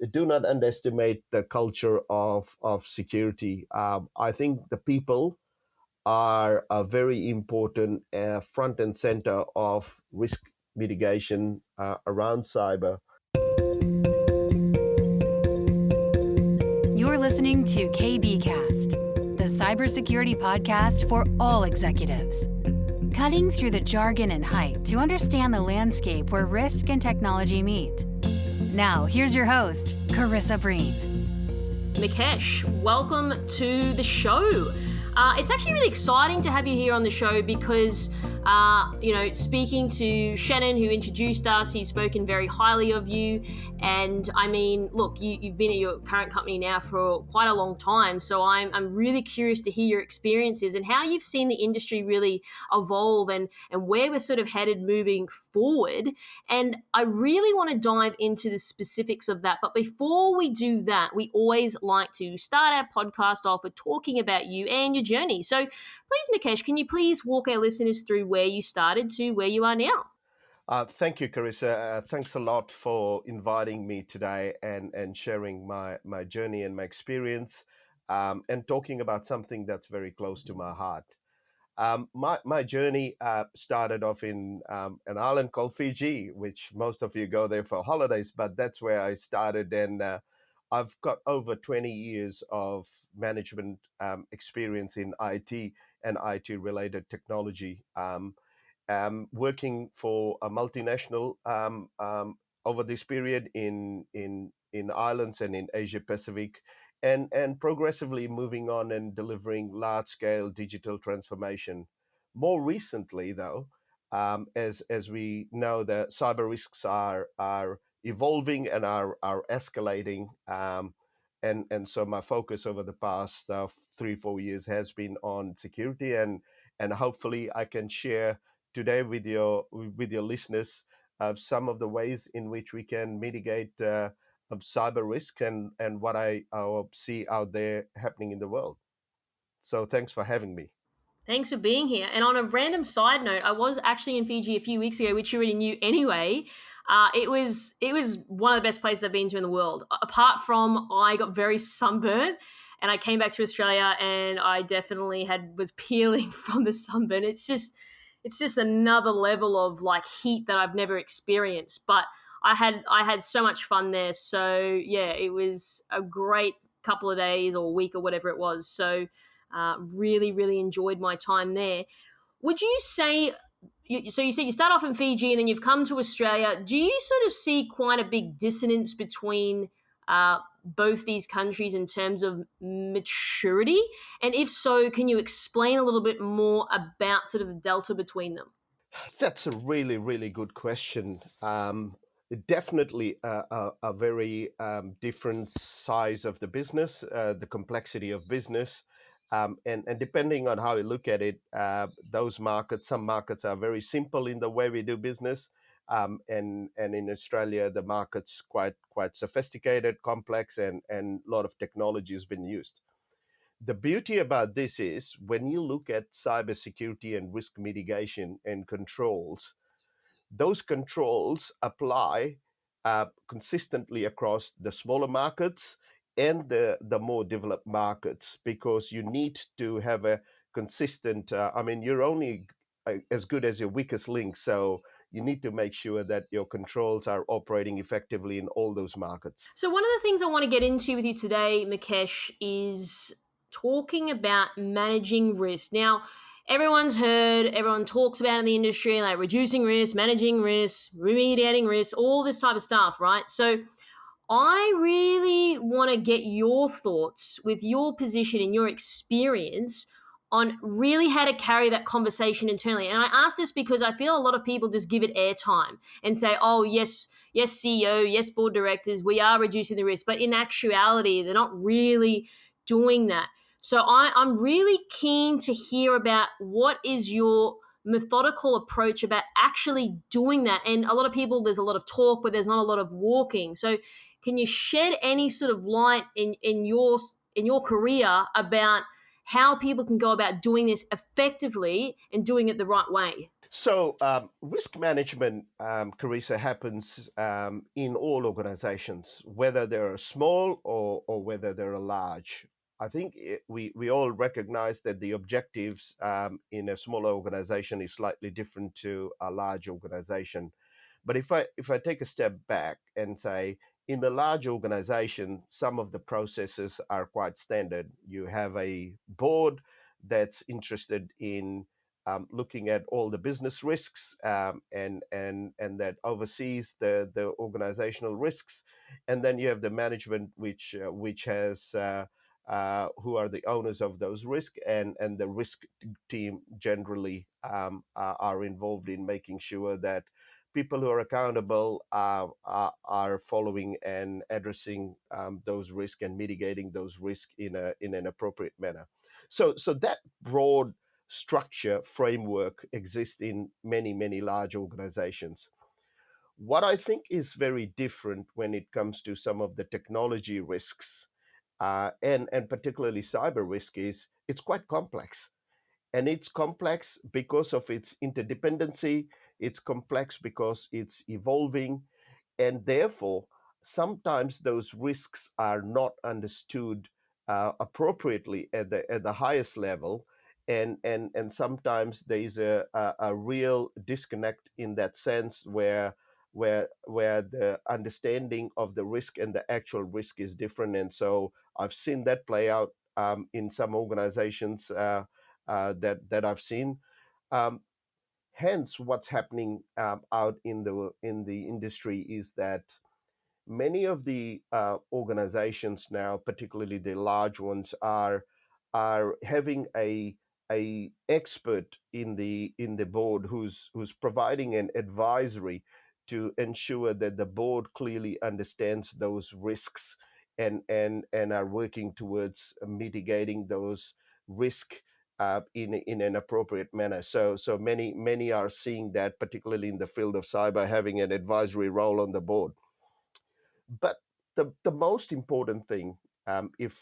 Do not underestimate the culture of security. I think the people are a very important front and center of risk mitigation around cyber. You're listening to KBcast, the cybersecurity podcast for all executives. Cutting through the jargon and hype to understand the landscape where risk and technology meet. Now, here's your host, Carissa Breen. Mukesh, welcome to the show. It's actually really exciting to have you here on the show because, speaking to Shannon, who introduced us, he's spoken very highly of you. And I mean, look, you've been at your current company now for quite a long time. So I'm really curious to hear your experiences and how you've seen the industry really evolve and where we're sort of headed moving forward. And I really want to dive into the specifics of that. But before we do that, we always like to start our podcast off with talking about you and your journey. So please, Mukesh, can you please walk our listeners through where you started to where you are now? Thank you, Carissa. Thanks a lot for inviting me today and sharing my journey and my experience and talking about something that's very close to my heart. My journey started off in an island called Fiji, which most of you go there for holidays, but that's where I started. And I've got over 20 years of management experience in IT and IT related technology. Working for a multinational over this period in islands and in Asia Pacific, and progressively moving on and delivering large scale digital transformation. More recently, though, as we know, the cyber risks are evolving and are escalating. And so my focus over the past 3-4 years has been on security, and hopefully I can share today with your listeners some of the ways in which we can mitigate cyber risk and what I see out there happening in the world. So thanks for having me. Thanks for being here. And on a random side note, I was actually in Fiji a few weeks ago, which you already knew anyway. It was one of the best places I've been to in the world. Apart from I got very sunburnt, and I came back to Australia, and I definitely was peeling from the sunburn. It's just another level of like heat that I've never experienced. But I had so much fun there. So yeah, it was a great couple of days or week or whatever it was. So really, really enjoyed my time there. Would you say, so you said you start off in Fiji and then you've come to Australia. Do you sort of see quite a big dissonance between both these countries in terms of maturity? And if so, can you explain a little bit more about sort of the delta between them? That's a really, really good question. Definitely a very different size of the business, the complexity of business. And depending on how you look at it, those markets, some markets are very simple in the way we do business. And in Australia, the market's quite sophisticated, complex, and a lot of technology has been used. The beauty about this is when you look at cybersecurity and risk mitigation and controls, those controls apply consistently across the smaller markets and the more developed markets, because you need to have a consistent, I mean, you're only as good as your weakest link. So you need to make sure that your controls are operating effectively in all those markets. So, one of the things I want to get into with you today, Mukesh, is talking about managing risk. Now, everyone talks about in the industry, like reducing risk, managing risk, remediating risk, all this type of stuff, right? So, I really want to get your thoughts with your position and your experience on really how to carry that conversation internally. And I ask this because I feel a lot of people just give it airtime and say, oh, yes, yes, CEO, yes, board directors, we are reducing the risk. But in actuality, they're not really doing that. So I'm really keen to hear about what is your methodical approach about actually doing that. And a lot of people, there's a lot of talk, but there's not a lot of walking. So can you shed any sort of light in your career about how people can go about doing this effectively and doing it the right way? Risk management, Carissa, happens in all organizations, whether they're small or whether they're large. I think we all recognize that the objectives in a smaller organization is slightly different to a large organization. But if I take a step back and say, in the large organization, some of the processes are quite standard. You have a board that's interested in looking at all the business risks, and that oversees the organizational risks, and then you have the management, which has who are the owners of those risks, and the risk team generally are involved in making sure that people who are accountable are following and addressing those risks and mitigating those risks in an appropriate manner. So that broad structure framework exists in many large organizations. What I think is very different when it comes to some of the technology risks, and particularly cyber risk, is it's quite complex. And it's complex because of its interdependency. It's complex because it's evolving, and therefore sometimes those risks are not understood appropriately at the highest level, and sometimes there is a real disconnect in that sense, where the understanding of the risk and the actual risk is different. And so I've seen that play out in some organizations that I've seen. Um, Hence, what's happening out in the industry is that many of the organizations now, particularly the large ones, are having a expert in the board who's providing an advisory to ensure that the board clearly understands those risks, and are working towards mitigating those risks in an appropriate manner. So many are seeing that, particularly in the field of cyber, having an advisory role on the board. But the most important thing, if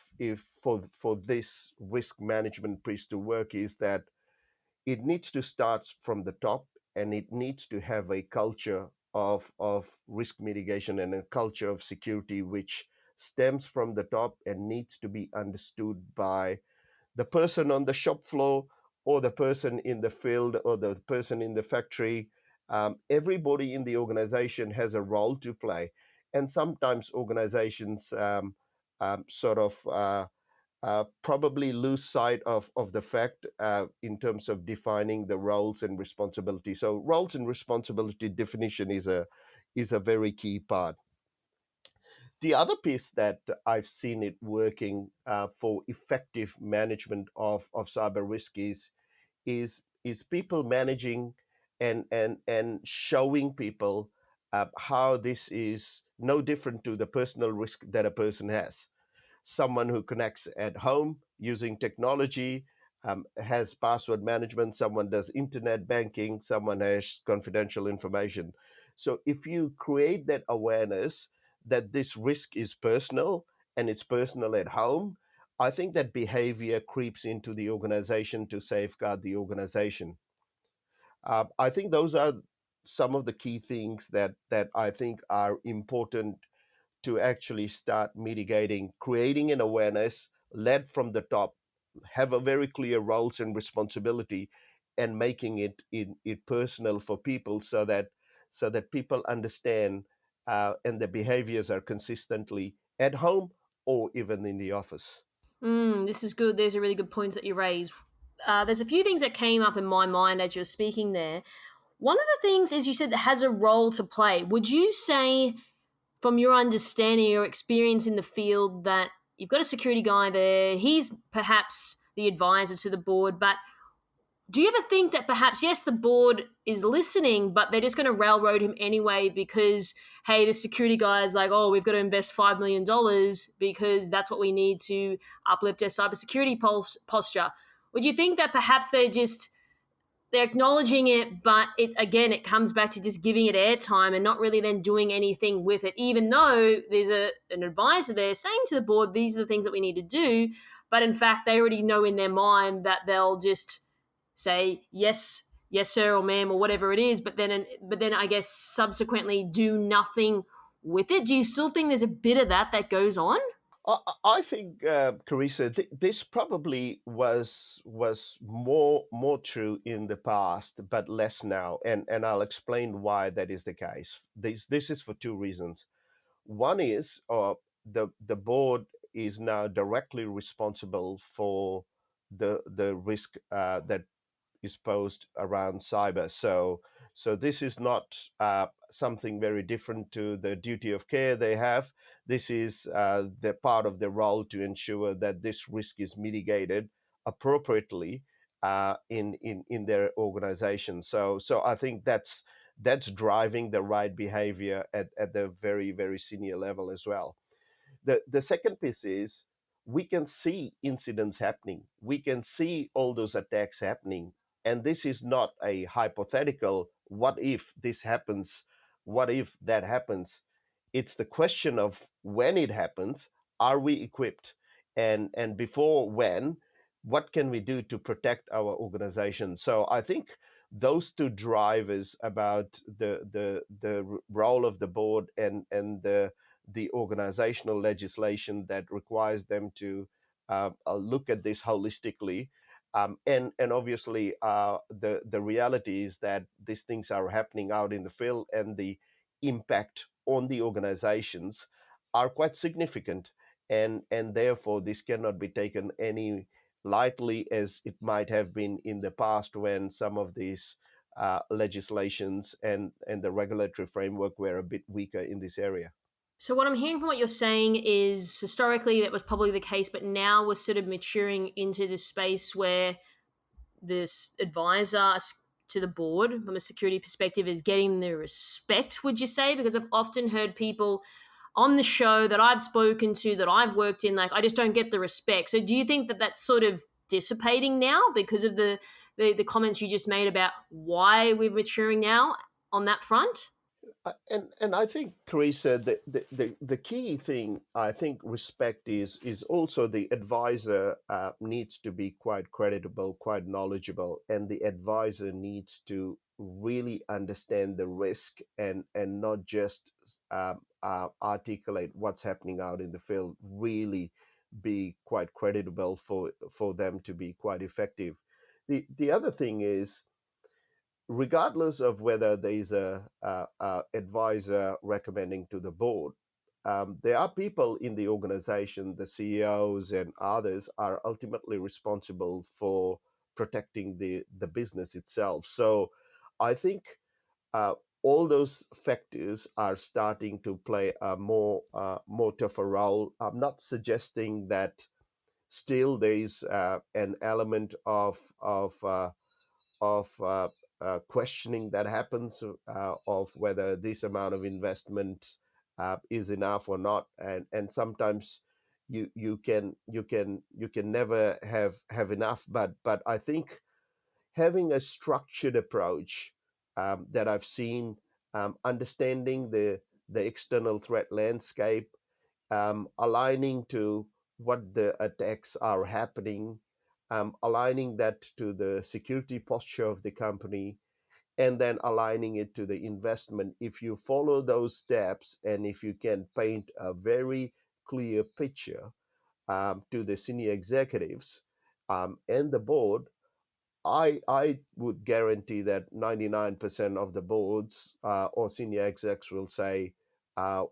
for this risk management piece to work, is that it needs to start from the top, and it needs to have a culture of risk mitigation and a culture of security which stems from the top and needs to be understood by the person on the shop floor, or the person in the field, or the person in the factory. Everybody in the organization has a role to play. And sometimes organizations sort of probably lose sight of the fact in terms of defining the roles and responsibility. So roles and responsibility definition is a very key part. The other piece that I've seen it working for effective management of cyber risk is people managing and showing people how this is no different to the personal risk that a person has. Someone who connects at home using technology has password management, someone does internet banking, someone has confidential information. So if you create that awareness that this risk is personal, and it's personal at home, I think that behavior creeps into the organization to safeguard the organization. I think those are some of the key things that I think are important to actually start mitigating, creating an awareness led from the top, have a very clear roles and responsibility, and making it personal for people, so that people understand, and the behaviors are consistently at home or even in the office. This is good. There's a really good points that you raised. There's a few things that came up in my mind as you're speaking there. One of the things is you said that has a role to play. Would you say, from your understanding, your experience in the field, that you've got a security guy there, he's perhaps the advisor to the board, but do you ever think that perhaps, yes, the board is listening, but they're just going to railroad him anyway because, hey, the security guy is like, oh, we've got to invest $5 million because that's what we need to uplift our cybersecurity posture? Would you think that perhaps they're acknowledging it, but it comes back to just giving it airtime and not really then doing anything with it, even though there's an advisor there saying to the board, these are the things that we need to do, but in fact they already know in their mind that they'll just say yes, yes sir or ma'am or whatever it is, but then I guess subsequently do nothing with it? Do you still think there's a bit of that goes on? I think, Carissa, this probably was more true in the past, but less now, and I'll explain why that is the case. This is for two reasons. One is the board is now directly responsible for the risk that is posed around cyber. So this is not something very different to the duty of care they have. This is the part of the role to ensure that this risk is mitigated appropriately in their organization. So I think that's driving the right behavior at the very senior level as well. The second piece is we can see incidents happening. We can see all those attacks happening. And this is not a hypothetical, what if this happens? What if that happens? It's the question of when it happens, are we equipped? And before when, what can we do to protect our organization? So I think those two drivers about the role of the board and the organizational legislation that requires them to look at this holistically. And obviously, the reality is that these things are happening out in the field, and the impact on the organizations are quite significant, and therefore this cannot be taken any lightly as it might have been in the past when some of these legislations and the regulatory framework were a bit weaker in this area. So what I'm hearing from what you're saying is historically that was probably the case, but now we're sort of maturing into this space where this advisor to the board from a security perspective is getting the respect, would you say? Because I've often heard people on the show that I've spoken to, that I've worked in, like, I just don't get the respect. So do you think that that's sort of dissipating now because of the comments you just made about why we're maturing now on that front? And I think, Teresa, the key thing, I think respect is also the advisor needs to be quite creditable, quite knowledgeable, and the advisor needs to really understand the risk and not just articulate what's happening out in the field. Really be quite creditable for them to be quite effective. The other thing is, regardless of whether there is a advisor recommending to the board, there are people in the organization, the CEOs and others, are ultimately responsible for protecting the business itself. So I think uh, all those factors are starting to play a more tougher role. I'm not suggesting that still there is an element of questioning that happens of whether this amount of investment is enough or not, and sometimes you can never have enough. But I think having a structured approach that I've seen, understanding the external threat landscape, aligning to what the attacks are happening, aligning that to the security posture of the company, and then aligning it to the investment. If you follow those steps and if you can paint a very clear picture to the senior executives and the board, I would guarantee that 99% of the boards or senior execs will say,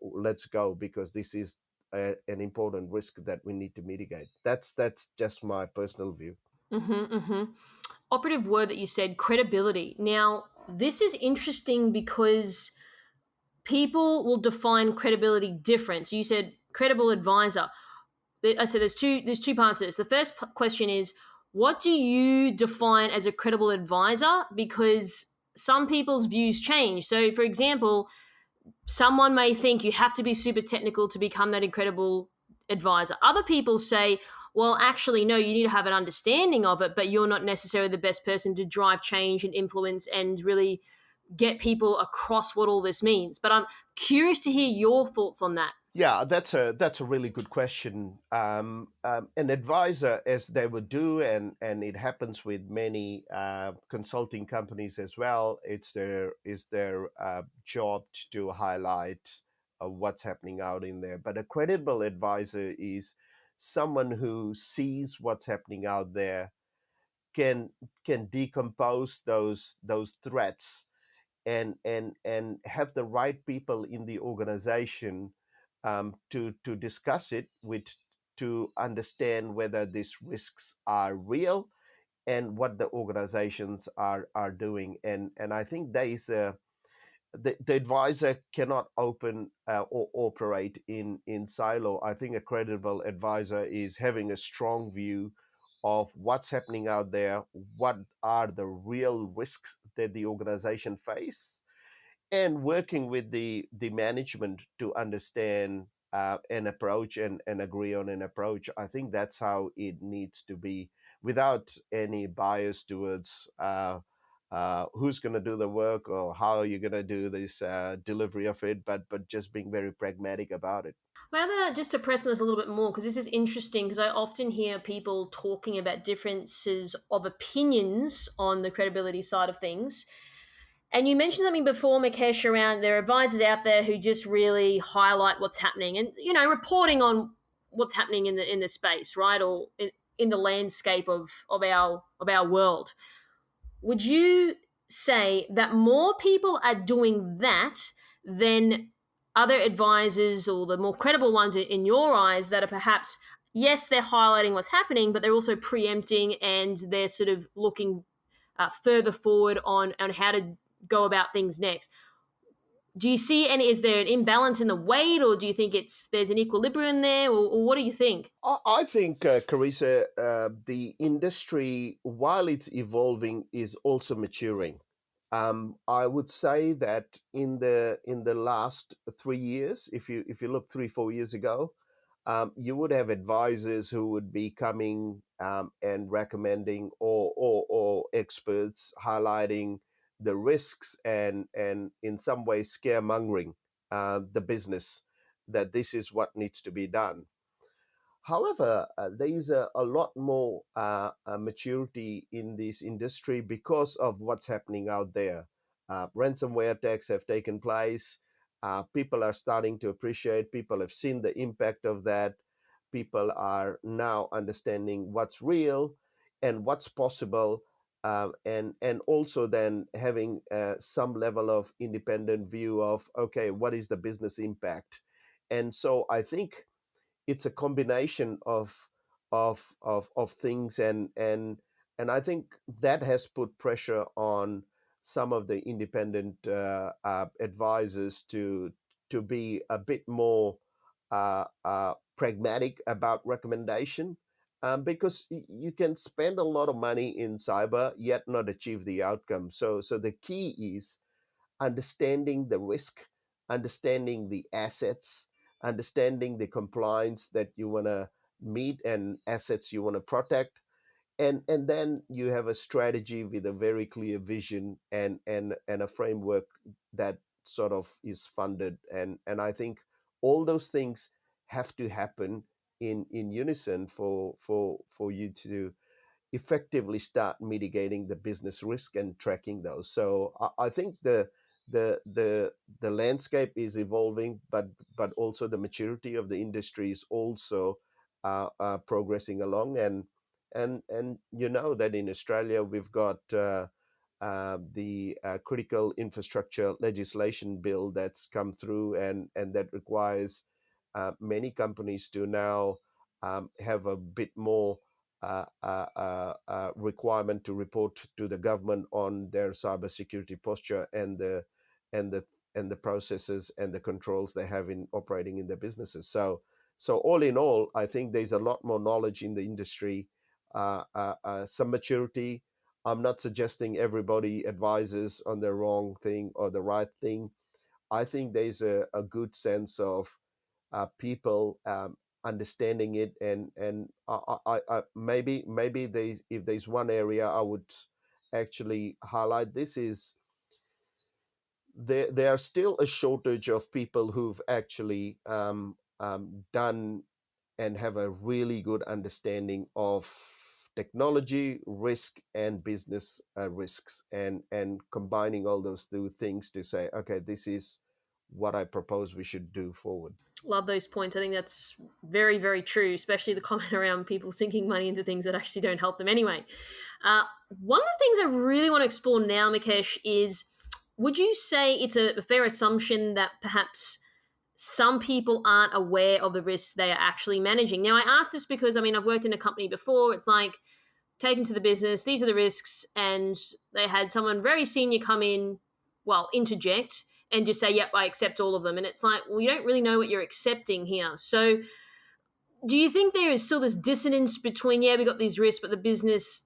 let's go, because this is an important risk that we need to mitigate. That's just my personal view. Mm-hmm, mm-hmm. Operative word that you said, credibility. Now, this is interesting because people will define credibility different. So you said credible advisor. I said there's two parts to this. The first question is, what do you define as a credible advisor? Because some people's views change. So, for example, someone may think you have to be super technical to become that incredible advisor. Other people say, well, actually, no, you need to have an understanding of it, but you're not necessarily the best person to drive change and influence and really get people across what all this means. But I'm curious to hear your thoughts on that. Yeah, that's a really good question. An advisor, as they would do, and it happens with many consulting companies as well. It's their job to highlight what's happening out in there. But a credible advisor is someone who sees what's happening out there, can can decompose those threats, and have the right people in the organization to discuss it with, to understand whether these risks are real and what the organizations are doing. And I think there is the advisor cannot open or operate in silo. I think a credible advisor is having a strong view of what's happening out there, what are the real risks that the organization face, and working with the management to understand an approach, and agree on an approach. I think that's how it needs to be, without any bias towards who's going to do the work or how you're going to do this delivery of it, but just being very pragmatic about it. Rather, just to press on this a little bit more, because this is interesting, because I often hear people talking about differences of opinions on the credibility side of things. And you mentioned something before, Mukesh, around there are advisors out there who just really highlight what's happening and, reporting on what's happening in the space, right? Or in the landscape of our world. Would you say that more people are doing that than other advisors, or the more credible ones in your eyes, that are perhaps, yes, they're highlighting what's happening, but they're also preempting and they're sort of looking further forward on how to go about things next? Do you see any? Is there an imbalance in the weight, or do you think there's an equilibrium there, or what do you think? I think, Carissa, the industry, while it's evolving, is also maturing. I would say that in the last 3 years, if you look 3 4 years ago, you would have advisors who would be coming and recommending, or experts highlighting the risks, and in some ways scaremongering the business, that this is what needs to be done. However, there is a lot more maturity in this industry because of what's happening out there. Ransomware attacks have taken place. People are starting to appreciate, people have seen the impact of that. People are now understanding what's real and what's possible, and also then having some level of independent view of, okay, what is the business impact? And so I think it's a combination of things, and I think that has put pressure on some of the independent advisors to be a bit more pragmatic about recommendation, because you can spend a lot of money in cyber yet not achieve the outcome. So the key is understanding the risk, understanding the assets, understanding the compliance that you want to meet and assets you want to protect, and then you have a strategy with a very clear vision, and a framework that sort of is funded, and I think all those things have to happen in unison for you to effectively start mitigating the business risk and tracking those. So I think the landscape is evolving, but also the maturity of the industry is also progressing along. And you know that in Australia we've got the critical infrastructure legislation bill that's come through, and that requires many companies to now have a bit more requirement to report to the government on their cybersecurity posture, and the and the processes and the controls they have in operating in their businesses. So all in all, I think there's a lot more knowledge in the industry, some maturity. I'm not suggesting everybody advises on the wrong thing or the right thing. I think there's a good sense of people understanding it, and maybe they, if there's one area I would actually highlight, this is there are still a shortage of people who've actually done and have a really good understanding of technology risk and business risks, and combining all those two things to say, okay, this is what I propose we should do forward. Love those points. I think that's very, very true, especially the comment around people sinking money into things that actually don't help them anyway. Uh, One of the things I really want to explore now, Mukesh, is would you say it's a fair assumption that perhaps some people aren't aware of the risks they are actually managing? Now, I ask this because, I mean, I've worked in a company before. It's like, taken to the business, these are the risks, and they had someone very senior come in, well, interject and just say, yep, I accept all of them. And it's like, well, you don't really know what you're accepting here. So do you think there is still this dissonance between, yeah, we got these risks, but the business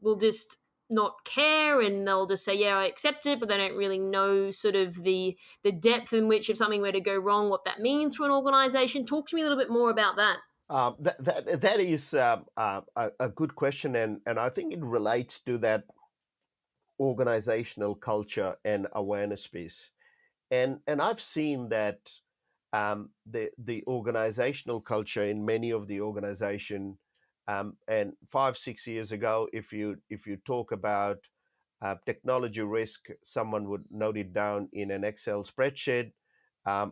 will just not care and they'll just say, yeah, I accept it, but they don't really know sort of the depth in which if something were to go wrong, what that means for an organization? Talk to me a little bit more about that. That is a good question, and I think it relates to that organizational culture and awareness piece. And I've seen that the organizational culture in many of the organization, and 5 6 years ago, if you talk about technology risk, someone would note it down in an Excel spreadsheet,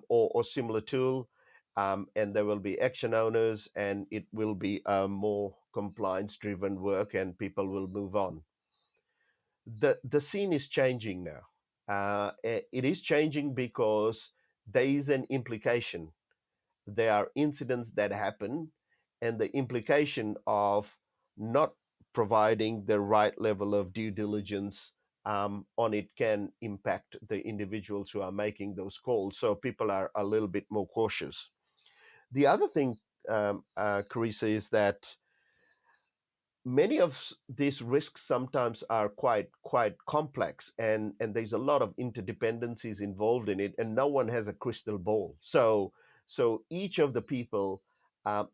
or similar tool, and there will be action owners, and it will be a more compliance driven work, and people will move on. The scene is changing now. It is changing because there is an implication. There are incidents that happen, and the implication of not providing the right level of due diligence on it can impact the individuals who are making those calls. So people are a little bit more cautious. The other thing, Carissa, is that many of these risks sometimes are quite complex, and there's a lot of interdependencies involved in it, and no one has a crystal ball. So each of the people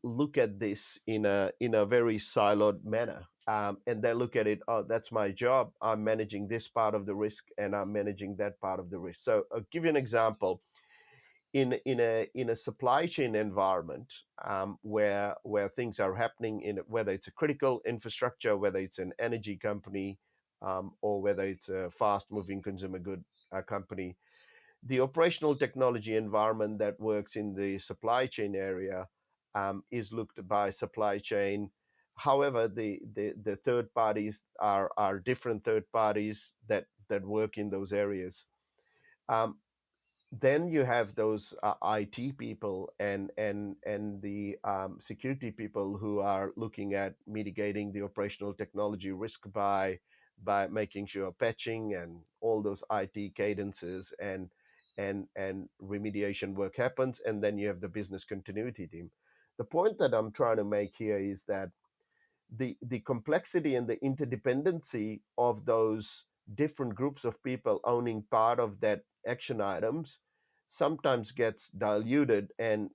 look at this in a very siloed manner, and they look at it, oh, that's my job, I'm managing this part of the risk and I'm managing that part of the risk. So I'll give you an example. In a supply chain environment, where things are happening, in whether it's a critical infrastructure, whether it's an energy company, or whether it's a fast moving consumer good company, the operational technology environment that works in the supply chain area is looked by supply chain. However, the third parties are different third parties that work in those areas. Um, then you have those IT people and the security people who are looking at mitigating the operational technology risk by making sure patching and all those IT cadences and remediation work happens. And then you have the business continuity team. The point that I'm trying to make here is that the complexity and the interdependency of those different groups of people owning part of that action items sometimes gets diluted, and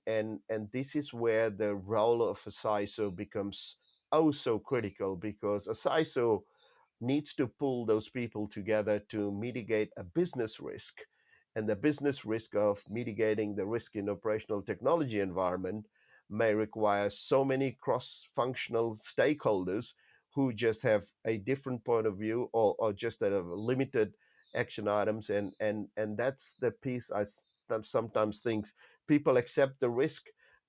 this is where the role of a CISO becomes oh so critical, because a CISO needs to pull those people together to mitigate a business risk. And the business risk of mitigating the risk in operational technology environment may require so many cross-functional stakeholders who just have a different point of view, or just that have limited action items. And that's the piece I sometimes think people accept the risk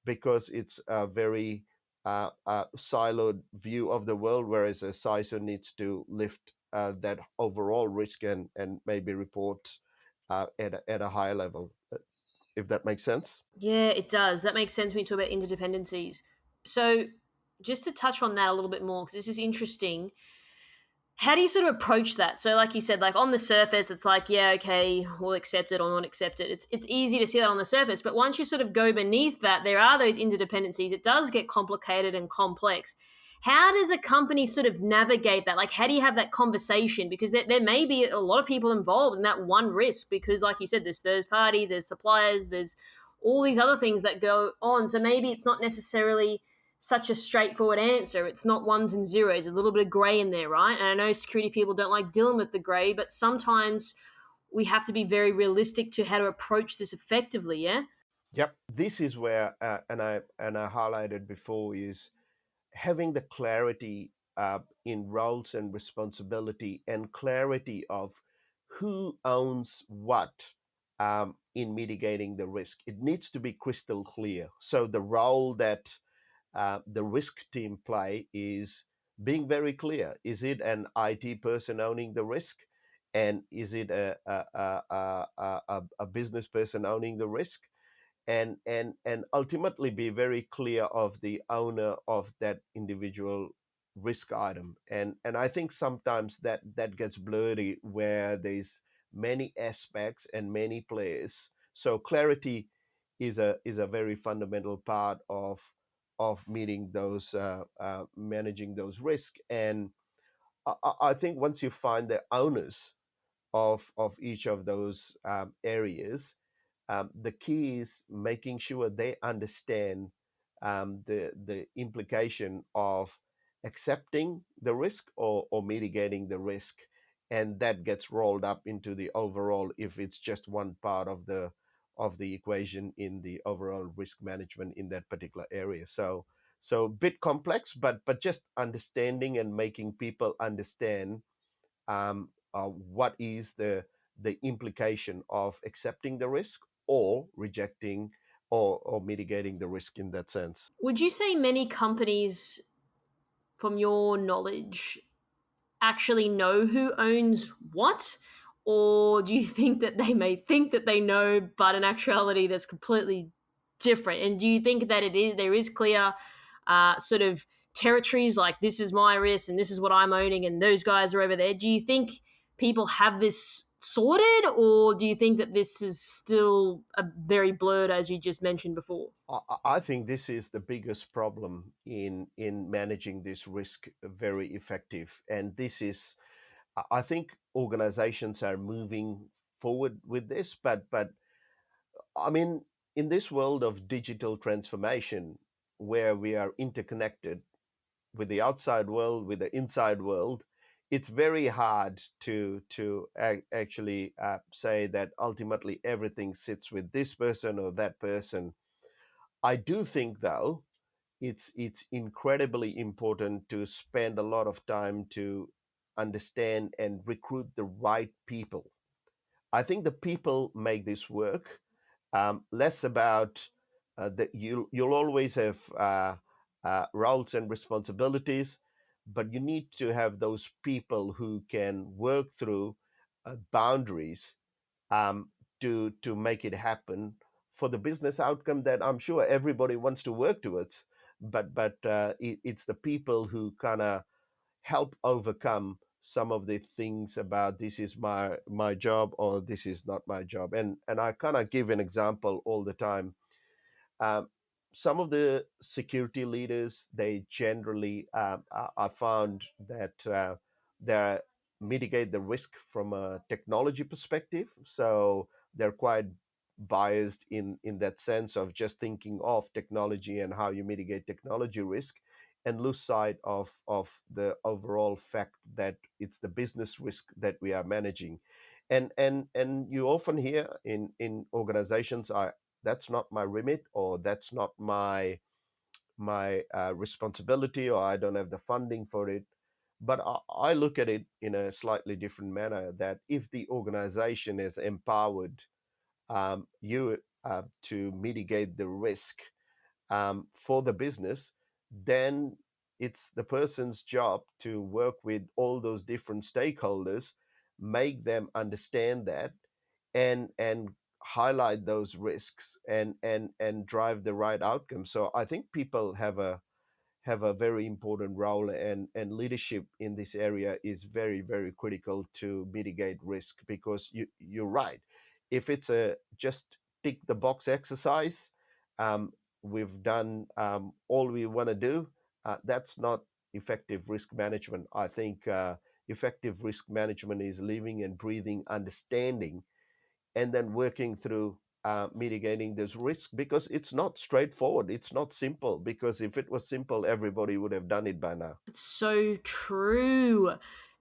because it's a very siloed view of the world, whereas a CISO needs to lift that overall risk and maybe report at a higher level, if that makes sense. Yeah, it does. That makes sense when you talk about interdependencies. So, just to touch on that a little bit more, because this is interesting, how do you sort of approach that? So, like you said, like on the surface, it's like, yeah, okay, we'll accept it or not accept it. It's easy to see that on the surface, but once you sort of go beneath that, there are those interdependencies. It does get complicated and complex. How does a company sort of navigate that? Like, how do you have that conversation? Because there may be a lot of people involved in that one risk. Because, like you said, there's third party, there's suppliers, there's all these other things that go on. So maybe it's not necessarily such a straightforward answer. It's not ones and zeros, a little bit of gray in there, right? And I know security people don't like dealing with the gray, but sometimes we have to be very realistic to how to approach this effectively, yeah? Yep, this is where, and I highlighted before, is having the clarity in roles and responsibility, and clarity of who owns what in mitigating the risk. It needs to be crystal clear. So the role that the risk team play is being very clear. Is it an IT person owning the risk? And is it a business person owning the risk? And ultimately be very clear of the owner of that individual risk item. And I think sometimes that gets blurry where there's many aspects and many players. So clarity is a very fundamental part of meeting those managing those risks. And I think once you find the owners of each of those areas, the key is making sure they understand the implication of accepting the risk or mitigating the risk, and that gets rolled up into the overall, if it's just one part of the equation in the overall risk management in that particular area. So a bit complex, but just understanding and making people understand what is the implication of accepting the risk or rejecting or mitigating the risk in that sense. Would you say many companies, from your knowledge, actually know who owns what? Or do you think that they may think that they know, but in actuality, that's completely different? And do you think that there is clear sort of territories, like this is my risk and this is what I'm owning, and those guys are over there? Do you think people have this sorted, or do you think that this is still a very blurred, as you just mentioned before? I think this is the biggest problem in managing this risk very effective, and this is, I think organizations are moving forward with this, but I mean, in this world of digital transformation where we are interconnected with the outside world, with the inside world, it's very hard to actually say that ultimately everything sits with this person or that person. I do think, though, it's incredibly important to spend a lot of time to understand and recruit the right people. I think the people make this work. Less about that you'll always have roles and responsibilities, but you need to have those people who can work through boundaries um, to make it happen for the business outcome that I'm sure everybody wants to work towards. But it's the people who kind of help overcome some of the things about this is my job or this is not my job. And I kind of give an example all the time. um, some of the security leaders, they generally, I found that they mitigate the risk from a technology perspective. So they're quite biased in that sense of just thinking of technology and how you mitigate technology risk, and lose sight of the overall fact that it's the business risk that we are managing. And you often hear in organizations, that's not my remit, or that's not my responsibility, or I don't have the funding for it. But I look at it in a slightly different manner, that if the organization is empowered you to mitigate the risk for the business, then it's the person's job to work with all those different stakeholders, make them understand that, and highlight those risks, and drive the right outcome. So I think people have a very important role, and leadership in this area is very, very critical to mitigate risk, because you're right. If it's a just tick the box exercise, um, we've done all we want to do, that's not effective risk management. I think effective risk management is living and breathing understanding, and then working through mitigating those risks, because it's not straightforward. It's not simple, because if it was simple, everybody would have done it by now. It's so true.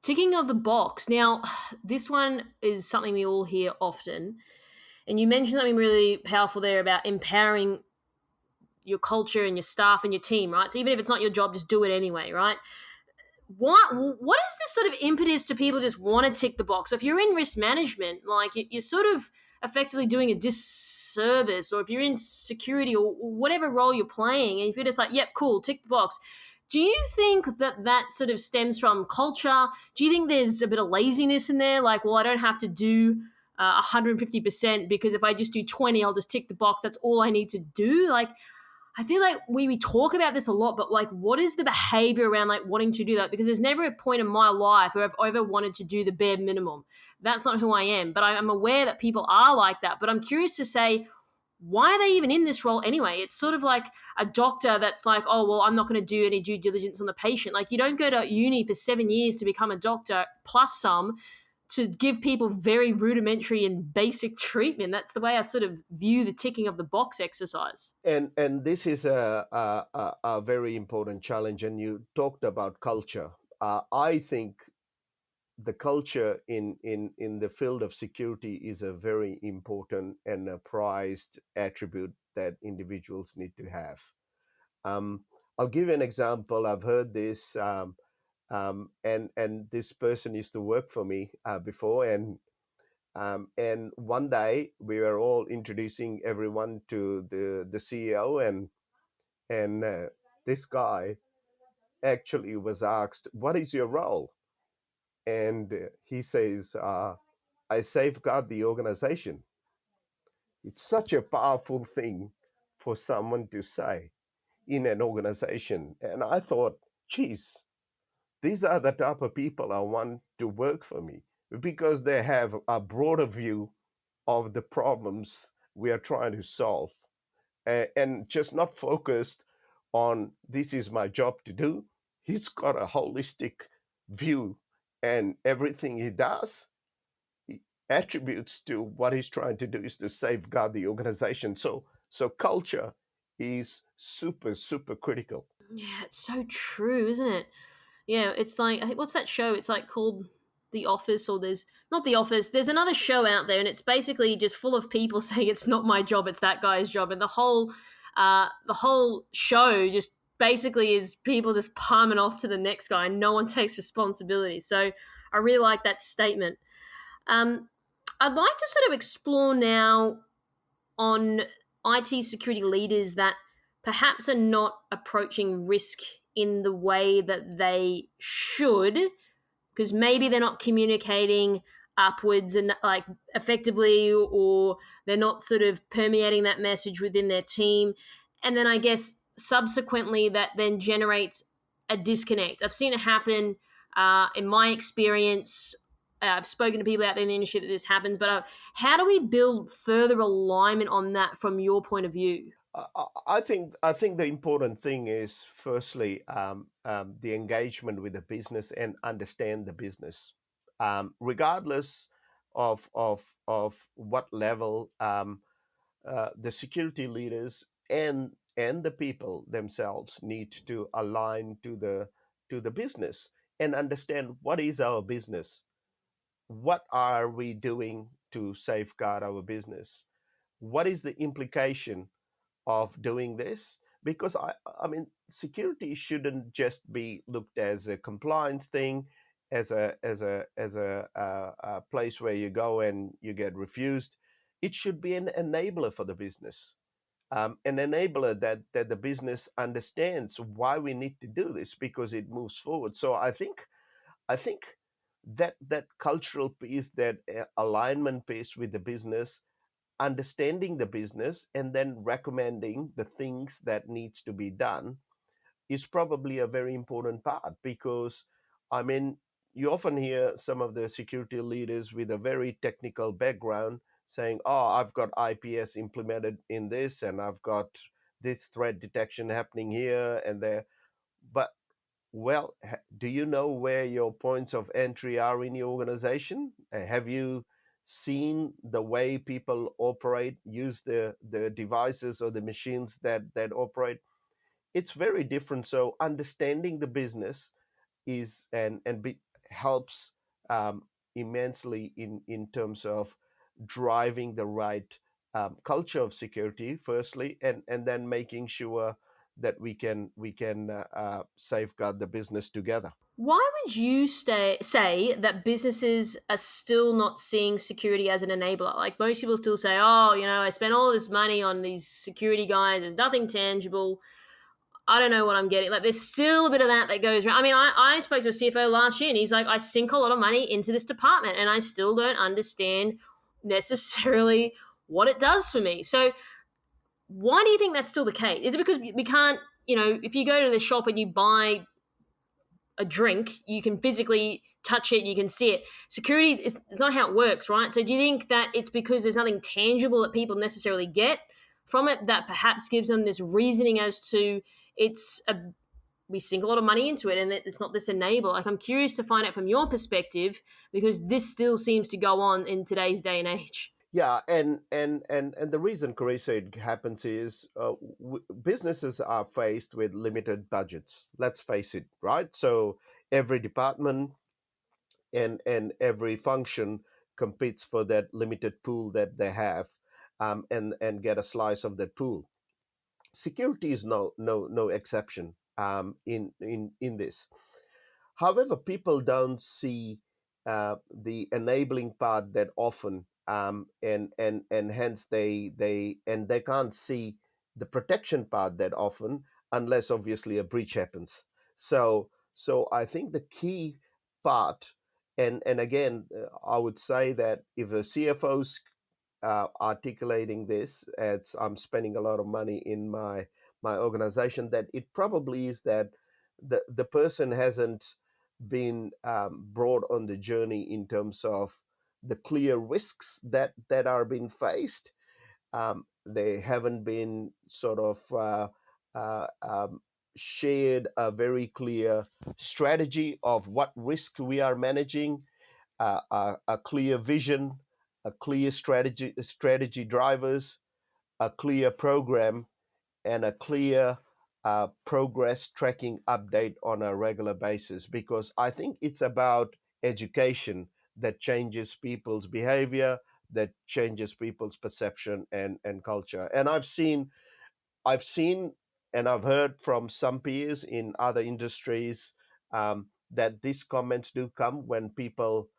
Ticking of the box. Now, this one is something we all hear often. And you mentioned something really powerful there about empowering your culture and your staff and your team, right? So even if it's not your job, just do it anyway, right? What is this sort of impetus to people just want to tick the box? So if you're in risk management, like you're sort of effectively doing a disservice, or if you're in security or whatever role you're playing, and if you're just like, yep, cool, tick the box. Do you think that that sort of stems from culture? Do you think there's a bit of laziness in there? Like, well, I don't have to do 150% because if I just do 20, I'll just tick the box. That's all I need to do. Like, I feel like we talk about this a lot, but like, what is the behavior around like wanting to do that? Because there's never a point in my life where I've ever wanted to do the bare minimum. That's not who I am. But I'm aware that people are like that. But I'm curious to say, why are they even in this role anyway? It's sort of like a doctor that's like, oh, well, I'm not going to do any due diligence on the patient. Like, you don't go to uni for 7 years to become a doctor plus some to give people very rudimentary and basic treatment. That's the way I sort of view the ticking of the box exercise. And this is a very important challenge. And you talked about culture. I think the culture in the field of security is a very important and a prized attribute that individuals need to have. Um, I'll give you an example. I've heard this, and this person used to work for me before, and one day we were all introducing everyone to the CEO, and this guy actually was asked, "What is your role?" And he says, "I safeguard the organization." It's such a powerful thing for someone to say in an organization. And I thought, geez, these are the type of people I want to work for me because they have a broader view of the problems we are trying to solve, and just not focused on this is my job to do. He's got a holistic view, and everything he does attributes to what he's trying to do is to safeguard the organization. So culture is super critical. Yeah, it's so true, isn't it? Yeah, it's like, I think, what's that show? It's like called The Office, or there's not The Office. There's another show out there, and it's basically just full of people saying it's not my job, it's that guy's job, and the whole show just basically is people just palming off to the next guy, and no one takes responsibility. So I really like that statement. Um, I'd like to sort of explore now on IT security leaders that perhaps are not approaching risk in the way that they should, because maybe they're not communicating upwards and like effectively, or they're not sort of permeating that message within their team. And then I guess subsequently that then generates a disconnect. I've seen it happen in my experience. I've spoken to people out there in the industry that this happens, but how do we build further alignment on that from your point of view? I think the important thing is firstly the engagement with the business and understand the business, regardless of what level, the security leaders and the people themselves need to align to the business and understand what is our business, what are we doing to safeguard our business, what is the implication of doing this, because I mean security shouldn't just be looked as a compliance thing, as a place where you go and you get refused. It should be an enabler for the business, an enabler that the business understands why we need to do this because it moves forward. So I think that cultural piece, that alignment piece with the business, understanding the business and then recommending the things that needs to be done is probably a very important part, because I mean you often hear some of the security leaders with a very technical background saying, oh, I've got IPS implemented in this and I've got this threat detection happening here and there. But well, do you know where your points of entry are in your organization? Have you seen the way people operate, use the devices or the machines that operate? It's very different. So understanding the business is and helps immensely in terms of driving the right culture of security firstly, and then making sure that we can safeguard the business together. Why would you say that businesses are still not seeing security as an enabler? Like most people still say, oh, I spent all this money on these security guys, there's nothing tangible. I don't know what I'm getting. Like, there's still a bit of that goes around. I mean, I spoke to a CFO last year and he's like, I sink a lot of money into this department and I still don't understand necessarily what it does for me. So, why do you think that's still the case? Is it because we can't, if you go to the shop and you buy a drink, you can physically touch it, you can see it. Security is not how it works, right? So do you think that it's because there's nothing tangible that people necessarily get from it that perhaps gives them this reasoning as to it's a we sink a lot of money into it and it's not this enable? Like, I'm curious to find out from your perspective because this still seems to go on in today's day and age. Yeah, and the reason, Carissa, it happens is businesses are faced with limited budgets. Let's face it, right? So every department and every function competes for that limited pool that they have, and get a slice of that pool. Security is no exception in this. However, people don't see the enabling part that often, and hence they can't see the protection part that often, unless obviously a breach happens. So I think the key part, and again, I would say that if a CFO's articulating this as I'm spending a lot of money in my organization, that it probably is that the person hasn't been brought on the journey in terms of the clear risks that are being faced. They haven't been sort of shared a very clear strategy of what risk we are managing, a clear vision, a clear strategy drivers, a clear program, and a clear progress tracking update on a regular basis. Because I think it's about education that changes people's behavior, that changes people's perception and culture. And I've seen and I've heard from some peers in other industries, that these comments do come when people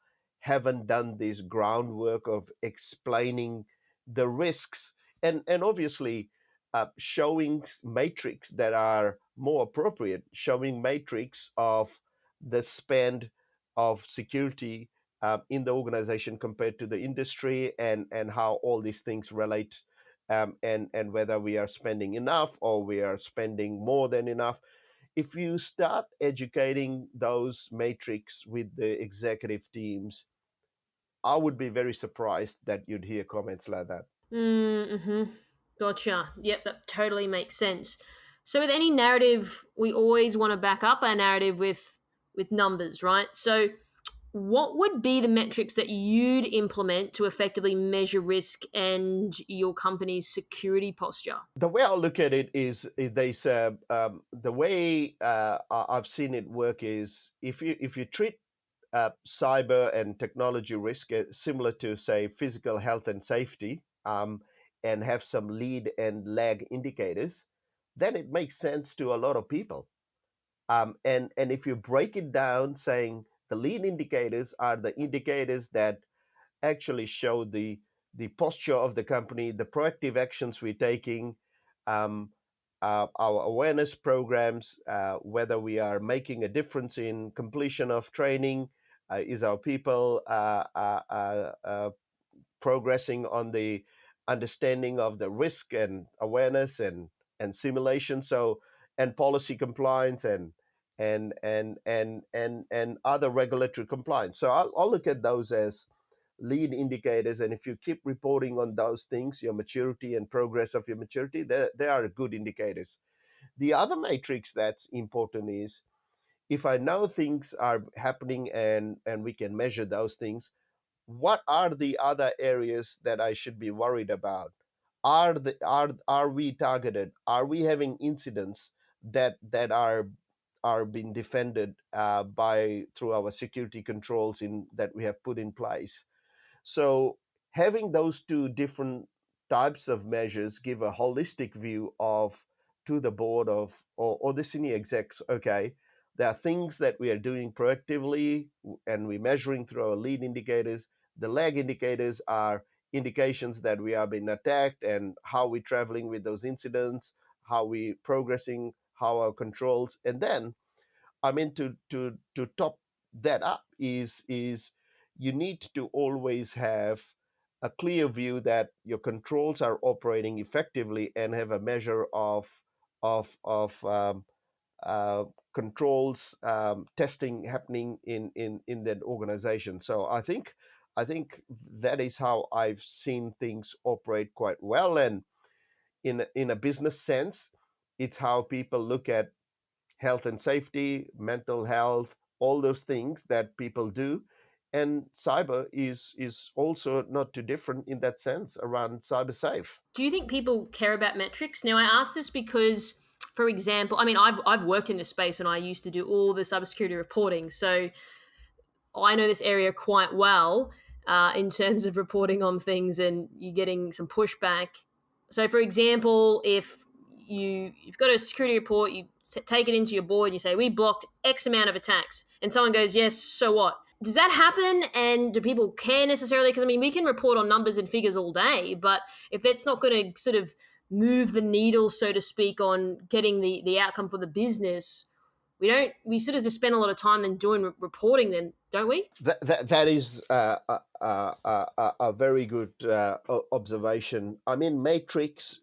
haven't done this groundwork of explaining the risks, and obviously showing matrix that are more appropriate, showing matrix of the spend of security in the organization compared to the industry, and how all these things relate, and whether we are spending enough or we are spending more than enough. If you start educating those matrix with the executive teams, I would be very surprised that you'd hear comments like that. Mm-hmm. Gotcha. Yep, that totally makes sense. So with any narrative, we always want to back up our narrative with numbers, right? So what would be the metrics that you'd implement to effectively measure risk and your company's security posture? The way I look at it is there's the way I've seen it work is, if you treat cyber and technology risk similar to, say, physical health and safety, and have some lead and lag indicators, then it makes sense to a lot of people. And if you break it down, saying the lead indicators are the indicators that actually show the posture of the company, the proactive actions we're taking, um, our awareness programs, whether we are making a difference in completion of training, is our people progressing on the understanding of the risk and awareness and simulation, so, and policy compliance, and other regulatory compliance. So I'll look at those as lead indicators, and if you keep reporting on those things, your maturity and progress of your maturity, they are good indicators. The other matrix that's important is, if I know things are happening and we can measure those things, what are the other areas that I should be worried about? Are we targeted? Are we having incidents that are being defended by through our security controls in that we have put in place? So having those two different types of measures give a holistic view of to the board of or the senior execs. Okay, there are things that we are doing proactively and we're measuring through our lead indicators. The lag indicators are indications that we are being attacked and how we're traveling with those incidents, how we progressing, how our controls. And then I mean, to top that up is you need to always have a clear view that your controls are operating effectively and have a measure of uh, controls testing happening in that organization. So I think that is how I've seen things operate quite well, and in a business sense, it's how people look at health and safety, mental health, all those things that people do. And cyber is also not too different in that sense around cyber safe. Do you think people care about metrics? Now, I ask this because, for example, I mean, I've worked in this space when I used to do all the cybersecurity reporting, so I know this area quite well in terms of reporting on things, and you getting some pushback. So, for example, if you've got a security report, you take it into your board, and you say we blocked X amount of attacks, and someone goes, "Yes, so what?" Does that happen, and do people care necessarily? Because I mean, we can report on numbers and figures all day, but if that's not going to sort of move the needle, so to speak, on getting the outcome for the business, we sort of just spend a lot of time then doing reporting then, don't we? That is a very good observation. I mean, matrix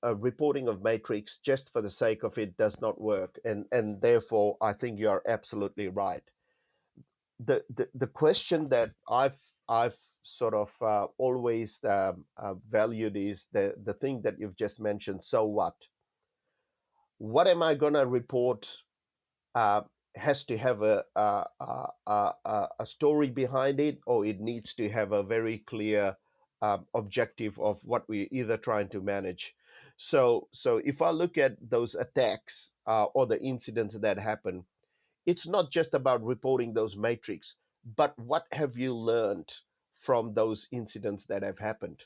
reporting of matrix just for the sake of it does not work, and therefore I think you are absolutely right. The question that I've sort of always valued is the thing that you've just mentioned. So what am I gonna report? uh, has to have a story behind it, or it needs to have a very clear objective of what we're either trying to manage. So if I look at those attacks or the incidents that happen, it's not just about reporting those metrics, but what have you learned from those incidents that have happened?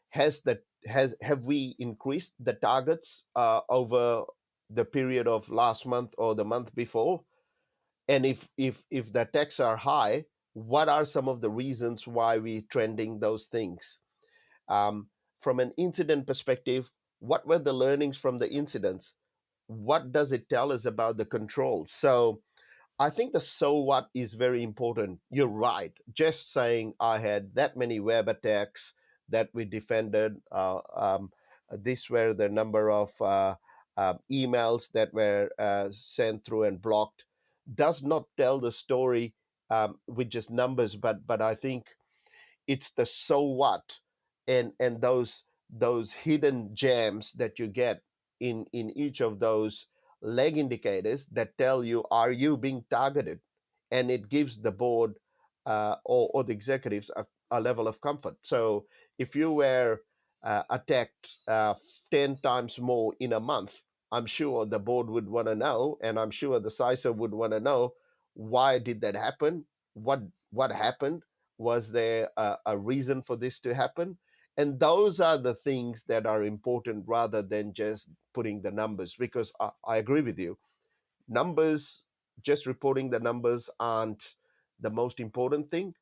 Have we increased the targets over the period of last month or the month before? And if the attacks are high, what are some of the reasons why we trending those things? um, from an incident perspective, what were the learnings from the incidents? What does it tell us about the controls? So I think the so what is very important. You're right. Just saying I had that many web attacks that we defended, these were the number of emails that were sent through and blocked, does not tell the story with just numbers, but I think it's the so what, and those hidden gems that you get in each of those leg indicators that tell you are you being targeted, and it gives the board or the executives a level of comfort. So if you were attacked 10 times more in a month, I'm sure the board would want to know, and I'm sure the CISO would want to know, why did that happen? What happened? Was there a reason for this to happen? And those are the things that are important rather than just putting the numbers, because I agree with you. Numbers, just reporting the numbers aren't the most important thing,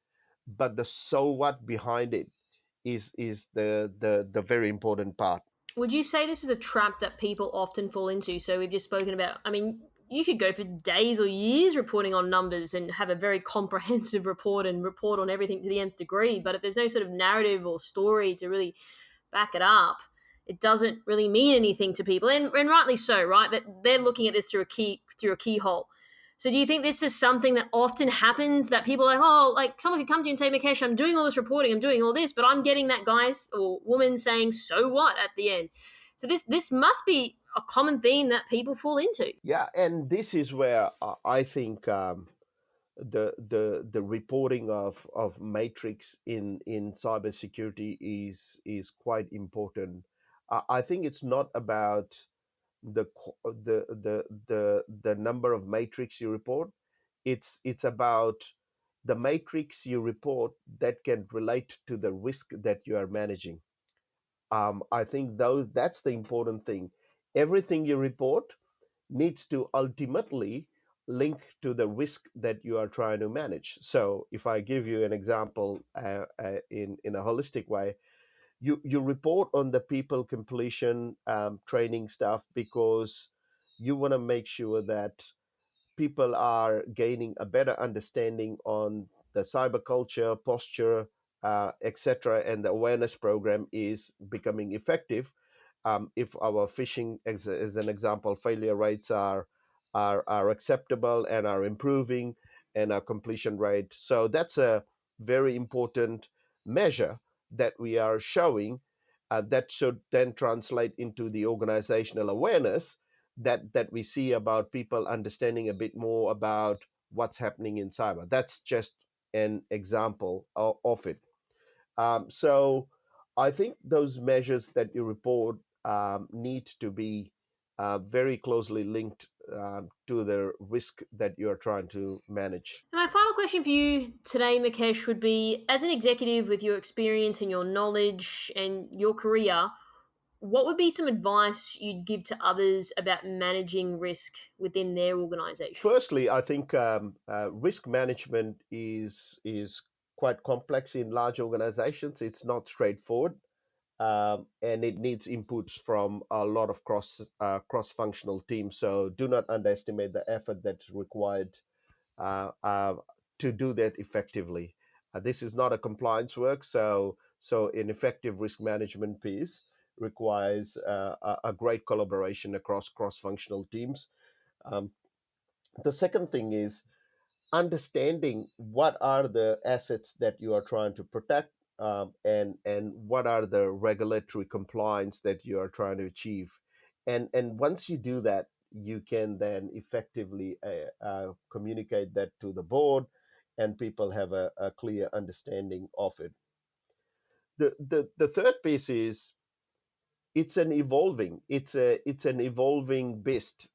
but the so what behind it is the very important part. Would you say this is a trap that people often fall into? So we've just spoken about, I mean, you could go for days or years reporting on numbers and have a very comprehensive report and report on everything to the nth degree. But if there's no sort of narrative or story to really back it up, it doesn't really mean anything to people. And rightly so, right? That they're looking at this through a keyhole. So do you think this is something that often happens, that people are like, oh, like someone could come to you and say, Mukesh, I'm doing all this reporting, I'm doing all this, but I'm getting that guy's or woman saying, so what at the end? So this must be a common theme that people fall into. Yeah, and this is where I think the reporting of matrix in cybersecurity is quite important. I think it's not about the the number of matrix you report. It's about the matrix you report that can relate to the risk that you are managing. I think that's the important thing. Everything you report needs to ultimately link to the risk that you are trying to manage. So, if I give you an example in a holistic way, you report on the people completion training stuff because you want to make sure that people are gaining a better understanding on the cyber culture, posture, etc., and the awareness program is becoming effective. If our phishing, as an example, failure rates are acceptable and are improving, and our completion rate, so that's a very important measure that we are showing. That should then translate into the organizational awareness that we see about people understanding a bit more about what's happening in cyber. That's just an example of it. So I think those measures that you report need to be very closely linked to the risk that you're trying to manage. And my final question for you today, Mukesh, would be as an executive with your experience and your knowledge and your career, what would be some advice you'd give to others about managing risk within their organization? Firstly, I think risk management is quite complex in large organizations. It's not straightforward, and it needs inputs from a lot of cross functional teams. So do not underestimate the effort that's required uh, uh, to do that effectively. This is not a compliance work, so an effective risk management piece requires a great collaboration across cross functional teams. Um, the second thing is understanding what are the assets that you are trying to protect, and what are the regulatory compliance that you are trying to achieve, and once you do that, you can then effectively communicate that to the board, and people have a clear understanding of it. The third piece is it's an evolving beast,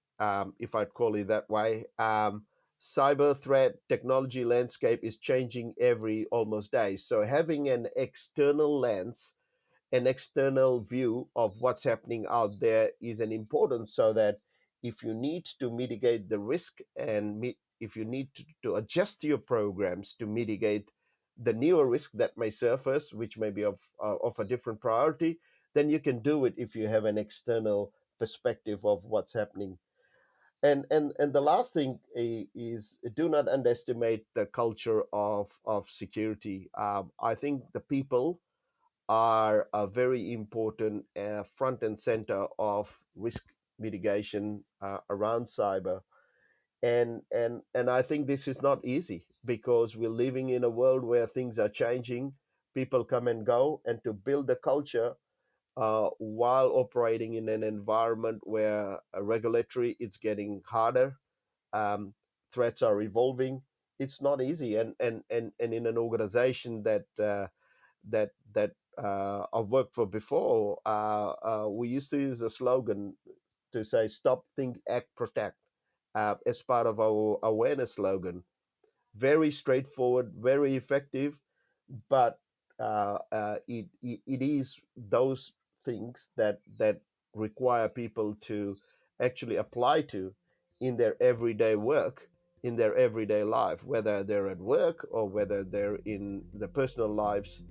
if I'd call it that way. Cyber threat technology landscape is changing every almost day, so having an external lens, an external view of what's happening out there is an important, so that if you need to mitigate the risk, if you need to adjust your programs to mitigate the newer risk that may surface, which may be of a different priority, then you can do it if you have an external perspective of what's happening. And the last thing is do not underestimate the culture of security. I think the people are a very important front and center of risk mitigation around cyber. And I think this is not easy because we're living in a world where things are changing, people come and go, and to build a culture while operating in an environment where regulatory it's getting harder, um, threats are evolving. It's not easy, and in an organization that I've worked for before, we used to use a slogan to say "Stop, Think, Act, Protect" as part of our awareness slogan. Very straightforward, very effective, but it is those things that require people to actually apply to in their everyday work, in their everyday life, whether they're at work or whether they're in their personal lives.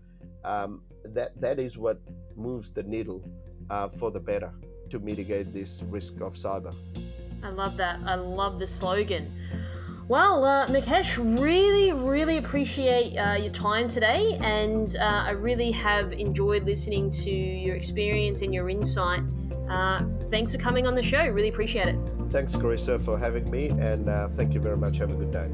That is what moves the needle for the better to mitigate this risk of cyber. I love that. I love the slogan. Well, Mukesh, really, really appreciate your time today, and I really have enjoyed listening to your experience and your insight. Thanks for coming on the show. Really appreciate it. Thanks, Carissa, for having me, and thank you very much. Have a good day.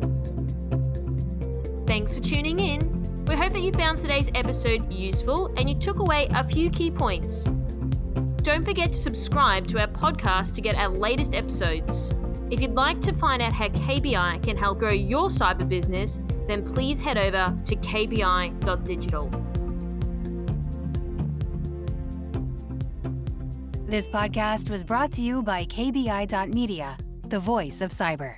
Thanks for tuning in. We hope that you found today's episode useful and you took away a few key points. Don't forget to subscribe to our podcast to get our latest episodes. If you'd like to find out how KBI can help grow your cyber business, then please head over to kbi.digital. This podcast was brought to you by KBI.media, the voice of cyber.